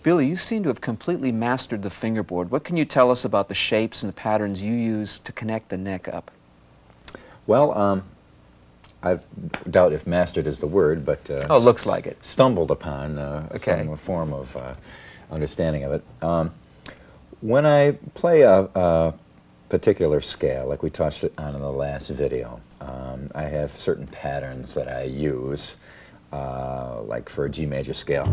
Billy, you seem to have completely mastered the fingerboard. What can you tell us about the shapes and the patterns you use to connect the neck up? Well, I doubt if mastered is the word, but oh, it looks like it. Stumbled upon some form of understanding of it. When I play a particular scale, like we touched on in the last video, I have certain patterns that I use, like for a G major scale.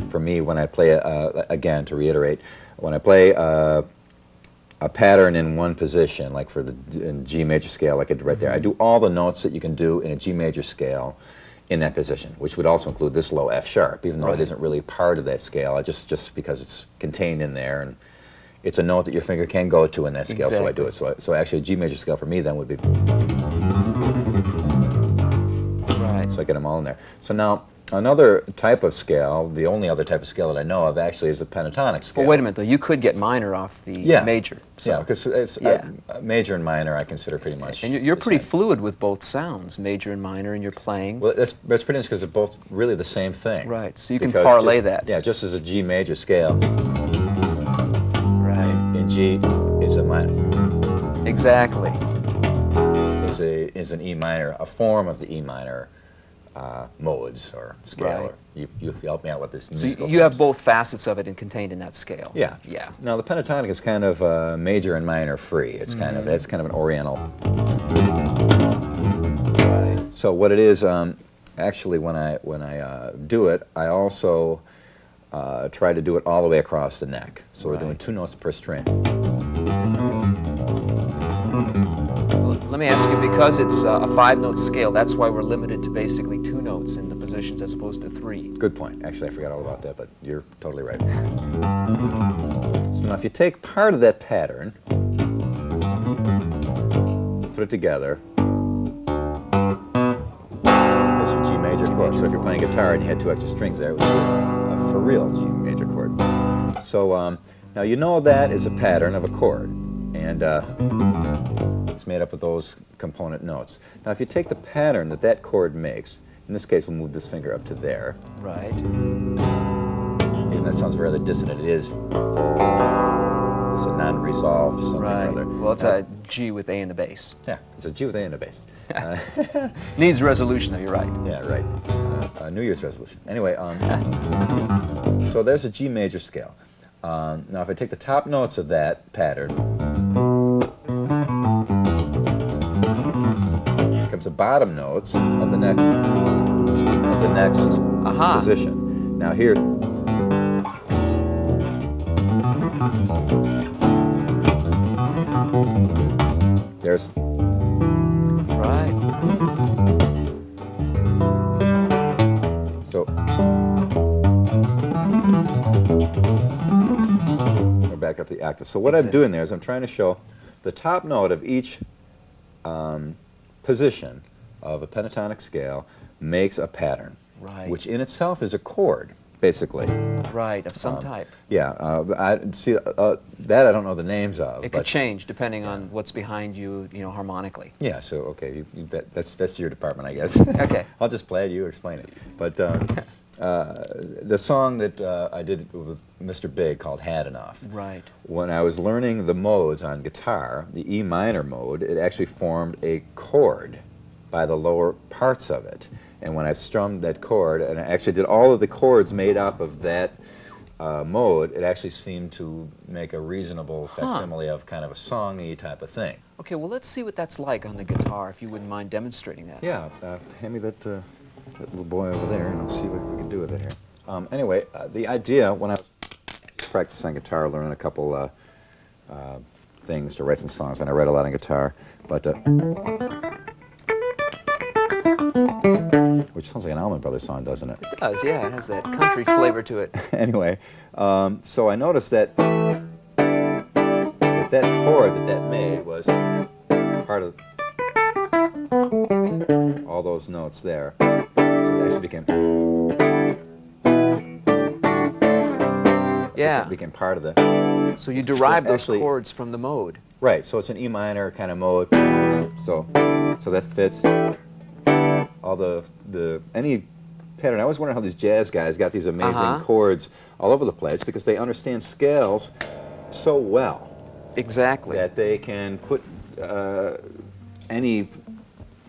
For me, when I play, again, to reiterate, when I play a pattern in one position, like for the in G major scale, like right there, I do all the notes that you can do in a G major scale in that position, which would also include this low F sharp, even though it isn't really part of that scale, just because it's contained in there, and it's a note that your finger can go to in that scale, so I do it. So actually a G major scale for me then would be... Right. So I get them all in there. So now, another type of scale, the only other type of scale that I know of actually is a pentatonic scale. Well, wait a minute though, you could get minor off the major. So. Yeah, because it's major and minor I consider pretty much. And you're pretty fluid with both sounds, major and minor, in your playing. Well, that's pretty much because they're both really the same thing. Right, so you can parlay that. Yeah, just as a G major scale. Right. In G is a minor. Exactly. Is an E minor, a form of the E minor modes or scale. Or you help me out with this musical So you have both facets of it contained in that scale. Yeah. Yeah. Now the pentatonic is kind of major and minor free. It's kind of an oriental. Right. So what it is, actually when I do it, I also try to do it all the way across the neck. So we're doing 2 notes per string. Let me ask you, because it's a 5-note scale, that's why we're limited to basically 2 notes in the positions as opposed to 3. Good point. Actually, I forgot all about that, but you're totally right. So now if you take part of that pattern, put it together, that's your G major chord. So if you're playing guitar and you had 2 extra strings there, it would be a for real G major chord. So now you know that is a pattern of a chord, and it's made up of those component notes. Now if you take the pattern that that chord makes, in this case we'll move this finger up to there. Right. Even that sounds rather dissonant. It is. It's a non-resolved something or other. Well, it's a G with A in the bass. Yeah, it's a G with A in the bass. Needs resolution, though, you're right. Yeah, right. New Year's resolution. Anyway, so there's a G major scale. Now if I take the top notes of that pattern, comes the bottom notes of the next position. Now here, there's so we're back up to the octave. So what I'm doing there is I'm trying to show the top note of each position of a pentatonic scale makes a pattern, which in itself is a chord, basically. Right, of some type. Yeah, I see that I don't know the names of. It could change depending on what's behind you, harmonically. Yeah, so okay, that's your department, I guess. Okay. I'll just play it, you explain it. But the song that I did with Mr. Big called Had Enough. Right. When I was learning the modes on guitar, the E minor mode, it actually formed a chord by the lower parts of it. And when I strummed that chord, and I actually did all of the chords made up of that mode, it actually seemed to make a reasonable facsimile of kind of a song-y type of thing. Okay, well let's see what that's like on the guitar, if you wouldn't mind demonstrating that. Yeah, hand me that little boy over there, and I'll see what we can do with it here. Anyway, the idea, when I was practicing guitar, learning a couple things to write some songs, and I write a lot on guitar, but which sounds like an Allman Brothers song, doesn't it? It does, yeah. It has that country flavor to it. Anyway, so I noticed that that chord that made was part of all those notes there. So it actually became... Yeah. It became part of the... So you derive those chords from the mode. Right, so it's an E minor kind of mode. So that fits all any pattern. I always wonder how these jazz guys got these amazing Uh-huh. chords all over the place, because they understand scales so well Exactly. that they can put any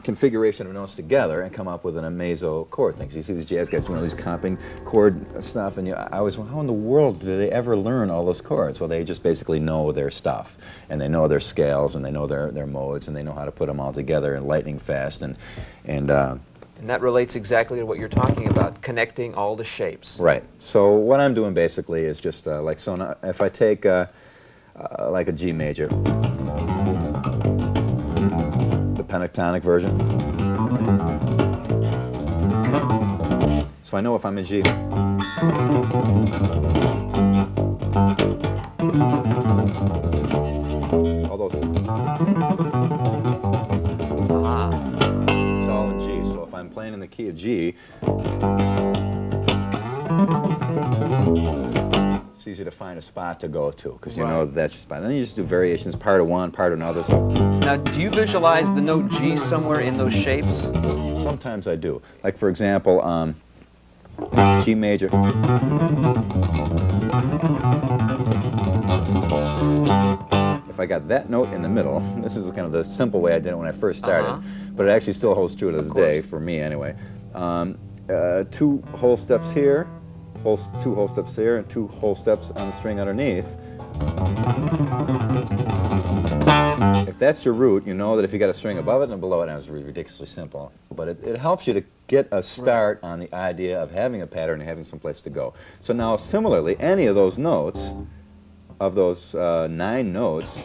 configuration of notes together and come up with an amazo chord thing. 'Cause you see these jazz guys doing all these comping chord stuff, and I always wonder, how in the world do they ever learn all those chords? Well, they just basically know their stuff, and they know their scales, and they know their modes, and they know how to put them all together in lightning fast, and And that relates exactly to what you're talking about, connecting all the shapes. right. So what I'm doing basically is just like, so now if I take like a G major, the pentatonic version. So I know if I'm in G. All those. Ah. It's all in G. So if I'm playing in the key of G, it's easy to find a spot to go to, because you know that's your spot. Then you just do variations, part of one, part of another. So Now, do you visualize the note G somewhere in those shapes? sometimes I do. Like, for example, G major. If I got that note in the middle, this is kind of the simple way I did it when I first started, but it actually still holds true to this day, for me anyway. 2 whole steps here, 2 whole steps here, and 2 whole steps on the string underneath. If that's your root, you know that if you got a string above it and below it, and it's ridiculously simple, but it helps you to get a start on the idea of having a pattern and having some place to go. So now, similarly, any of those notes, of those 9 notes,